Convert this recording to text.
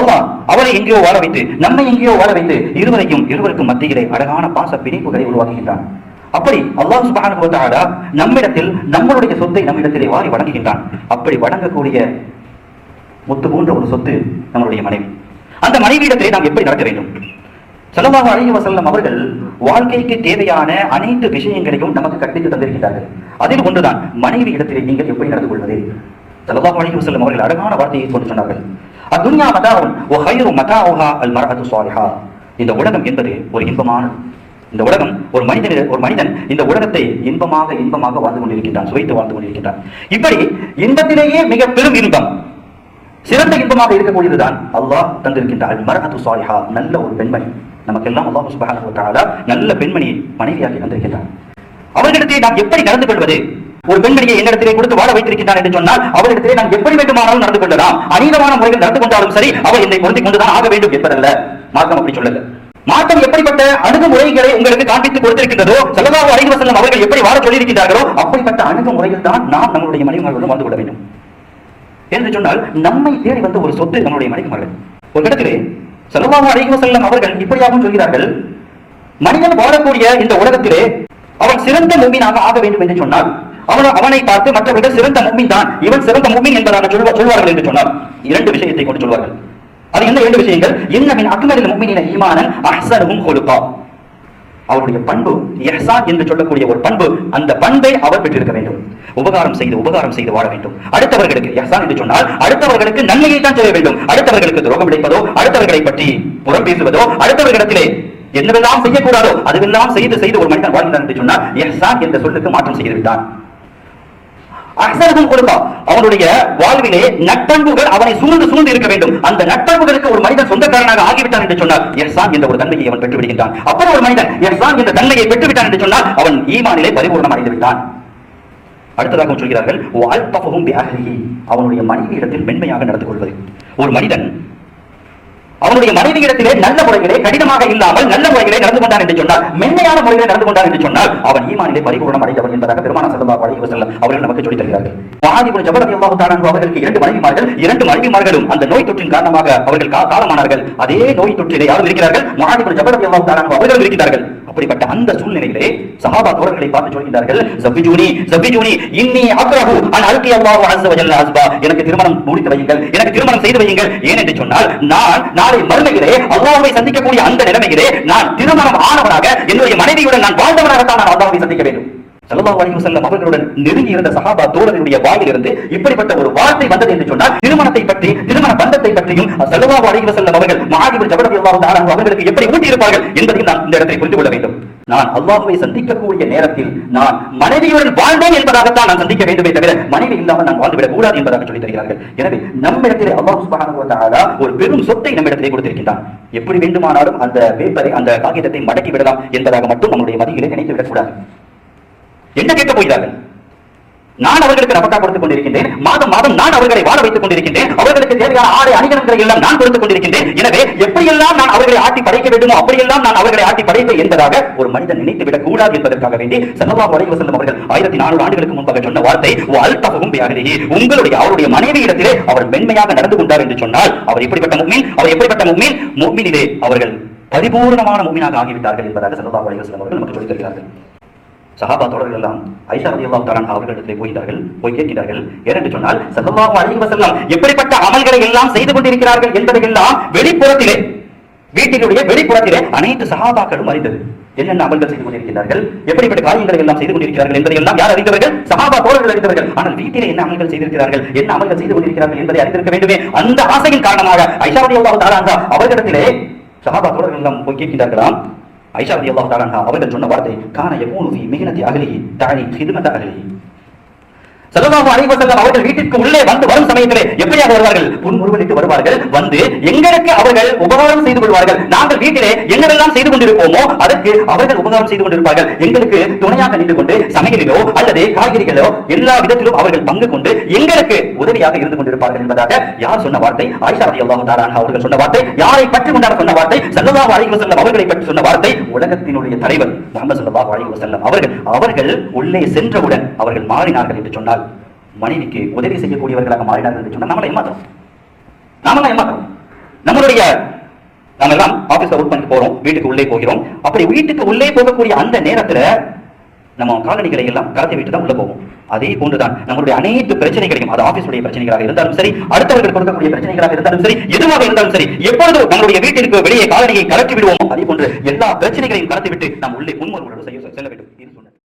அல்லாஹ் அவரை எங்கேயோ வாழ வைத்து நம்மை எங்கேயோ வாழ வைத்து இருவருக்கும் மத்தியிலே அழகான பாச பிணைப்புகளை உருவாக்குகின்றான். அப்படி அல்லாஹ் சுப்ஹானஹு வ தஆலா நம்மிடத்தில் நம்மளுடைய சொத்தை நம்மிடத்திலே வாரி வழங்குகின்றான். அப்படி வழங்கக்கூடிய முத்து போன்ற ஒரு சொத்து நம்மளுடைய மனைவி. அந்த மனைவியிடத்திலே நாம் எப்படி நடக்க வேண்டும்? ஸல்லல்லாஹு அலைஹி வஸல்லம் அவர்கள் வாழ்க்கைக்கு தேவையான அனைத்து விஷயங்களையும் நமக்கு கற்பித்து தந்திருக்கிறார்கள். அதில் ஒன்றுதான் மனைவி இடத்திலே நீங்கள் எப்படி நடந்து கொள்வது. ஸல்லல்லாஹு அலைஹி வஸல்லம் அவர்கள் அழகான வார்த்தையை கொண்டு சொன்னார்கள். அத்துன்யா மதாஉன் வ கைரு மதாஉஹா அல் மர்அத்து ஸாலிஹா. இந்த உலகம் என்பது ஒரு இன்பமான இந்த உலகம் ஒரு மனிதன் இந்த உலகத்தை இன்பமாக வாழ்ந்து கொண்டிருக்கின்றான், சுவைத்து வாழ்ந்து கொண்டிருக்கின்றான். இப்படி இன்பத்திலேயே மிக பெரும் இன்பம், சிறந்த இன்பமாக இருக்கக்கூடியதுதான் அல்லாஹ் தந்திருக்கின்றார் மர்அத்து ஸாலிஹா, நல்ல ஒரு பெண்மணி. நமக்கெல்லாம் அல்லாஹ் சுப்ஹானஹு வ தஆலா நல்ல பெண்மணியை மனைவியாக்கி தந்திருக்கின்றார். அவர்களிடத்திலே நாம் எப்படி நடந்து கொள்வது? ஒரு பெண்மணியை என்னிடத்திலே கொடுத்து வாழ வைத்திருக்கிறார் என்று சொன்னால் அவரிடத்திலே நாம் எப்படி வேண்டுமானாலும் நடந்து கொள்ளலாம். அநீதமான முறையில் நடந்து கொண்டாலும் சரி, அவர் என்னை பொருந்திக் கொண்டுதான் ஆக வேண்டும் என்பதல்ல. மார்க்கம் அப்படி சொல்லல. மார்க்கம் எப்படிப்பட்ட அணுகுமுறைகளை உங்களுக்கு காண்பித்துக் கொடுத்திருக்கின்றதோ, ஸல்லல்லாஹு அலைஹி வஸல்லம் அவர்கள் எப்படி வாழ சொல்லியிருக்கிறார்களோ அப்படிப்பட்ட அணுகுமுறையில் தான் நாம் நம்மளுடைய மனைவிமார்களுடன் வாழ்ந்து கொள்ள வேண்டும். என்று சொன்னால் நம்மை தேடி வந்த ஒரு சொத்து நம்முடைய மனைவிமார்கள். ஒரு இடத்திலே ஸல்லல்லாஹு அலைஹி வஸல்லம் அவர்கள் இப்படியாகவும் சொல்கிறார்கள், மனிதன் வாழக்கூடிய இந்த உலகத்திலே அவன் சிறந்த முஃமினாக ஆக வேண்டும் என்று சொன்னால் அவனை பார்த்து மற்றவர்கள் சிறந்த முஃமின் தான், இவன் சிறந்த முஃமின் என்பதாக சொல்வார்கள் என்று சொன்னால் இரண்டு விஷயத்தை கொண்டு சொல்வார்கள். அது என்ன இரண்டு விஷயங்கள்? இன்ன மின் அக்மலில் முஃமினீன ஈமானன் அஹ்ஸனுஹும் குலுகா. அவருடைய பண்பு இஹ்சான் என்று சொல்லக்கூடிய ஒரு பண்பு, அந்த பண்பை அவர் பெற்றிருக்க வேண்டும். உபகாரம் செய்து வாழ வேண்டும். அடுத்தவர்களுக்கு இஹ்சான் என்று சொன்னால் அடுத்தவர்களுக்கு நன்மையை தான் செய்ய வேண்டும். அடுத்தவர்களுக்கு துரோகம் இழைப்பதோ, அடுத்தவர்களை பற்றி புறம் பேசுவதோ, அடுத்தவர்களிடத்திலே என்னவெல்லாம் செய்யக்கூடாதோ அதுவெல்லாம் செய்து ஒரு மனிதன் வாழ்கிறான் என்று சொன்னால் இஹ்சான் என்ற சொல்லுக்கு மாற்றம் செய்து விட்டான். அஹ்ஸனுஹும் குலுகா, அவனுடைய வாழ்விலே நட்பண்புகள் அவனை சூழ்ந்து இருக்க வேண்டும். அந்த நட்பண்புகளுக்கு ஒரு மனிதன் சொந்தக்காரனாக ஆகிவிட்டான் என்று சொன்னால் இஹ்சான் என்ற ஒரு தன்மையை அவன் பெற்று விடுகின்றான். அப்படி ஒரு மனிதன் இஹ்சான் என்ற தன்மையை பெற்றுவிட்டான் என்று சொன்னால் அவன் ஈமானிலே பரிபூர்ணம் அடைந்து விட்டான். அடுத்ததாக சொல்கிறார்கள், அவனுடைய மனைவியிடத்தில் மென்மையாக நடந்து கொள்வது. ஒரு மனிதன் அவனுடைய மனைவியிடத்திலே நல்ல முறைகளே, கடினமாக இல்லாமல் நல்ல முறைகளே நடந்து கொண்டான் என்று சொன்னால், மென்மையான முறைகளை நடந்து கொண்டான் என்று சொன்னால் அவன் ஈமானிலே பரிபூர்ணம் அடைந்தவன் என்பதாக பெருமானார் ஸல்லல்லாஹு அலைஹி வஸல்லம் அவர்கள் நமக்கு சொல்லித் தருகிறார்கள். முஆத் இப்னு ஜபல் ரலியல்லாஹு தஆலா அன்ஹு அவர்களுக்கு இரண்டு மனைவிமார்களும் அந்த நோய் தொற்றின் காரணமாக அவர்கள் காலமானார்கள். அதே நோய் தொற்றிலே யாரும் இருக்கிறார்கள்? முஆத் இப்னு ஜபல் ரலியல்லாஹு தஆலா அன்ஹு அவர்கள் இருக்கிறார்கள். அப்படிப்பட்ட அந்த சூழ்நிலையிலே சஹாபா தோழர்களை பார்த்து சொல்கிறார்கள், ஜவ்விஜூனி இன்னி அக்ரஹு அன் அல்கி அல்லாஹு அஸ்ஸ வ ஜல்ல அஸ்பா. எனக்கு திருமணம் முடித்து வையுங்கள், எனக்கு திருமணம் செய்து வையுங்கள். ஏன் என்று சொன்னால் நான் நாளை மறுமையிலே அல்லாஹ்வை சந்திக்கக்கூடிய அந்த நிலைமையிலே நான் திருமணம் ஆனவனாக என்னுடைய மனைவியுடன் நான் வாழ்ந்தவனாகத்தான் நான் அல்லாஹ்வை சந்திக்க வேண்டும். ஸல்லல்லாஹு அலைஹி வஸல்லம் அவர்களுடன் நெருங்கி இருந்த சஹாபா தோழர்களுடைய வாயிலிருந்து இப்படிப்பட்ட ஒரு வார்த்தை வந்தது என்று சொன்னால் திருமணத்தை பற்றி, திருமண பந்தத்தை பற்றியும் ஸல்லல்லாஹு அலைஹி வஸல்லம் அவர்கள் முஆத் இப்னு ஜபல் ரலியல்லாஹு தஆலா அவர்களுக்கு எப்படி ஊட்டி இருப்பார்கள் என்பதையும் நாம் இந்த இடத்தை புரிந்து கொள்ள வேண்டும். நான் அல்லாஹ்வை சந்திக்கக்கூடிய நேரத்தில் நான் மனைவியுடன் வாழ்ந்தேன் என்பதாகத்தான் நான் சந்திக்க வேண்டுமே தவிர மனைவி இல்லாமல் நான் வாழ்ந்துவிடக் கூடாது என்பதாக சொல்லித் தருகிறார்கள். எனவே நம்மிடத்திலே அல்லாஹ் சுப்ஹானஹு வ தஆலா ஒரு பெரும் சொத்தை நம்மிடத்திலே கொடுத்திருக்கின்றான். எப்படி வேண்டுமானாலும் அந்த பேப்பரை, அந்த காகிதத்தை மடக்கி விடலாம் என்பதாக மட்டும் நம்முடைய மதியிலே நினைத்து விடக்கூடாது. என்ன கேட்க போகிறார்கள்? நான் அவர்களுக்கு நபக்கா கொடுத்துக் கொண்டிருக்கின்றேன், மாதம் நான் அவர்களை வாழ வைத்துக் கொண்டிருக்கின்றேன், அவர்களுக்கு தேவையான ஆடை அணிகலன்களை எல்லாம் நான் கொடுத்துக் கொண்டிருக்கின்றேன். எனவே எப்படியெல்லாம் நான் அவர்களை ஆட்டி படைக்க வேண்டுமோ அப்படியெல்லாம் நான் அவர்களை ஆட்டி படைப்பேன் என்பதாக ஒரு மனிதன் நினைத்து விடக் கூடாது என்பதற்காக வேண்டி ஸல்லல்லாஹு அலைஹி வஸல்லம் அவர்கள் 1400 ஆண்டுகளுக்கு முன்பாக சொன்ன வார்த்தை வஅல்தஹும் பிஅஹ்லிஹி. அவருடைய மனைவியிடத்திலே அவர் மென்மையாக நடந்து கொண்டார் என்று சொன்னால் அவர் எப்படிப்பட்ட முஃமின், முஃமினிலே அவர்கள் பரிபூர்ணமான முஃமினாக ஆகிவிட்டார்கள் என்பதாக ஸல்லல்லாஹு அலைஹி வஸல்லம் அவர்கள் நமக்கு சொல்லித் தருகிறார்கள். சஹாபா தோழர்கள் எல்லாம் ஆயிஷா ரலியல்லாஹு தஆலா அவர்களிடத்திலே போய் கேட்கிறார்கள். ஏனென்று சொன்னால் ஸல்லல்லாஹு அலைஹி வஸல்லம் எப்படிப்பட்ட அமல்களை எல்லாம் செய்து கொண்டிருக்கிறார்கள் என்பதை எல்லாம் வெளிப்புறத்திலே, வீட்டினுடைய வெளிப்புறத்திலே அனைத்து சஹாபாக்களும் அறிந்தது. என்னென்ன அமல்கள் செய்து கொண்டிருக்கிறார்கள், எப்படிப்பட்ட காரியங்களை எல்லாம் செய்து கொண்டிருக்கிறார்கள் என்பதை எல்லாம் யார் அறிந்தவர்கள்? சஹாபா தோழர்கள் அறிந்தவர்கள். ஆனால் வீட்டிலே என்ன அமல்கள் செய்திருக்கிறார்கள், என்ன அமல்கள் செய்து கொண்டிருக்கிறார்கள் என்பதை அறிந்திருக்க வேண்டுமே. அந்த ஆசையின் காரணமாக ஆயிஷா ரலியல்லாஹு தஆலா அவர்களிடத்திலே சஹாபா தோழர்கள் எல்லாம் போய் கேட்கிறார்களாம். ஆயிஷா ரலியல்லாஹு தஆலா அவர்கள் சொன்ன வார்த்தை கான யகூனு ஃபீ மிஹ்னதி அஹ்லிஹி தஅனி ஹித்மத அஹ்லிஹி. ஸல்லல்லாஹு அலைஹி வஸல்லம் அவர்கள் வீட்டிற்கு உள்ளே வரும் சமயத்திலே எப்படியாக வருவார்கள்? புன்முறுவலிட்டு வருவார்கள். வந்து எங்களுக்கு அவர்கள் உபகாரம் செய்து கொள்வார்கள். நாங்கள் வீட்டிலே என்னவெல்லாம் செய்து கொண்டிருப்போமோ அதற்கு அவர்கள் உபகாரம் செய்து கொண்டிருப்பார்கள். எங்களுக்கு துணையாக நின்று கொண்டு சமையலிலோ அல்லது காய்கறிகளோ எல்லா விதத்திலும் அவர்கள் பங்கு கொண்டு எங்களுக்கு உதவியாக இருந்து கொண்டிருப்பார்கள் என்பதாக யார் சொன்ன வார்த்தை? ஆயிஷா ரலியல்லாஹு தஆலா அவர்கள் சொன்ன வார்த்தை. யாரை பற்றி கொண்டாட சொன்ன வார்த்தை? ஸல்லல்லாஹு அலைஹி வஸல்லம் அவர்களை பற்றி சொன்ன வார்த்தை. உலகத்தினுடைய தலைவர் முஹம்மது ஸல்லல்லாஹு அலைஹி வஸல்லம் அவர்கள் உள்ளே சென்றவுடன் அவர்கள் மாறினார்கள் என்று சொன்னால், மனைவிக்கு உதவி செய்யக்கூடியவர்களாக மாறினார்கள் என்று சொன்னால் நாமளை ஏமாற்றோம். நம்முடைய நம்மளுடைய நம்ம எல்லாம் ஆபீஸ்ல ஒர்க் பண்ணிட்டு போறோம், வீட்டுக்கு உள்ளே போகிறோம். அப்படி வீட்டுக்கு உள்ளே போகக்கூடிய அந்த நேரத்துல நம்ம காலணிகளை எல்லாம் கலத்தி விட்டு தான் உள்ள போவோம். அதே போன்றுதான் நம்மளுடைய அனைத்து பிரச்சனைகளையும், அது ஆபீஸுடைய பிரச்சனைகளாக இருந்தாலும் சரி, அடுத்தவர்கள் கொடுக்கக்கூடிய பிரச்சனைகளாக இருந்தாலும் சரி, எதுவாக இருந்தாலும் சரி, எப்பொழுது நம்மளுடைய வீட்டிற்கு வெளியே காலணியை கலற்றி விடுவோம், அதே போன்று எல்லா பிரச்சனைகளையும் கலத்தி விட்டு நாம் உள்ளே முன்மொழிவு செல்ல வேண்டும்.